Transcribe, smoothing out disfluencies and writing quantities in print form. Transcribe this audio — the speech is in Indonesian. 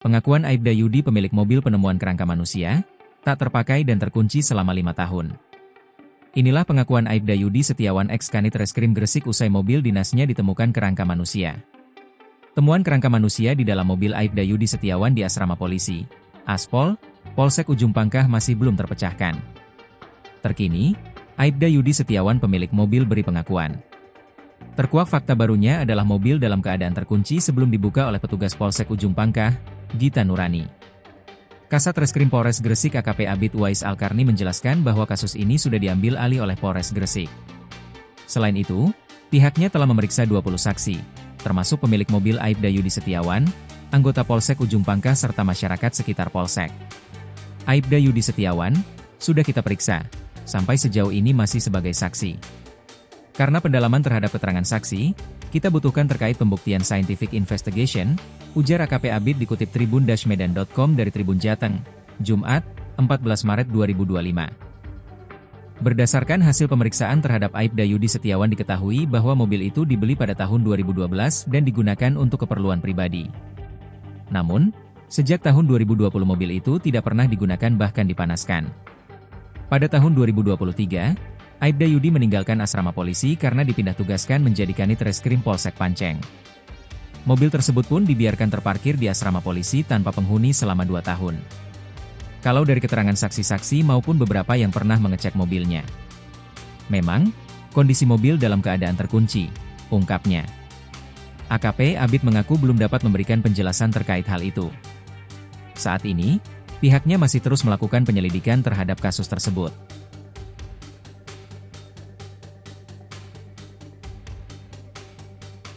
Pengakuan Aibda Yudi pemilik mobil penemuan kerangka manusia, tak terpakai dan terkunci selama 5 tahun. Inilah pengakuan Aibda Yudi Setiawan ex-Kanit Reskrim Gresik usai mobil dinasnya ditemukan kerangka manusia. Temuan kerangka manusia di dalam mobil Aibda Yudi Setiawan di asrama polisi, Aspol, Polsek Ujung Pangkah masih belum terpecahkan. Terkini, Aibda Yudi Setiawan pemilik mobil beri pengakuan. Terkuak fakta barunya adalah mobil dalam keadaan terkunci sebelum dibuka oleh petugas Polsek Ujung Pangkah, Gita Nurani. Kasat Reskrim Polres Gresik AKP Abid Uwais Alkarni menjelaskan bahwa kasus ini sudah diambil alih oleh Polres Gresik. Selain itu, pihaknya telah memeriksa 20 saksi, termasuk pemilik mobil Aibda Yudi Setiawan, anggota Polsek Ujung Pangkah serta masyarakat sekitar Polsek. Aibda Yudi Setiawan sudah kita periksa, sampai sejauh ini masih sebagai saksi. Karena pendalaman terhadap keterangan saksi, kita butuhkan terkait pembuktian scientific investigation, ujar AKP Abid dikutip tribun-medan.com dari Tribun Jateng, Jumat, 14 Maret 2025. Berdasarkan hasil pemeriksaan terhadap Aibda Yudi Setiawan diketahui bahwa mobil itu dibeli pada tahun 2012 dan digunakan untuk keperluan pribadi. Namun, sejak tahun 2020 mobil itu tidak pernah digunakan bahkan dipanaskan. Pada tahun 2023, Aibda Yudi meninggalkan asrama polisi karena dipindah tugaskan menjadi Kanit Reskrim Polsek Panceng. Mobil tersebut pun dibiarkan terparkir di asrama polisi tanpa penghuni selama 2 tahun. Kalau dari keterangan saksi-saksi maupun beberapa yang pernah mengecek mobilnya, memang, kondisi mobil dalam keadaan terkunci, ungkapnya. AKP Abid mengaku belum dapat memberikan penjelasan terkait hal itu. Saat ini, pihaknya masih terus melakukan penyelidikan terhadap kasus tersebut.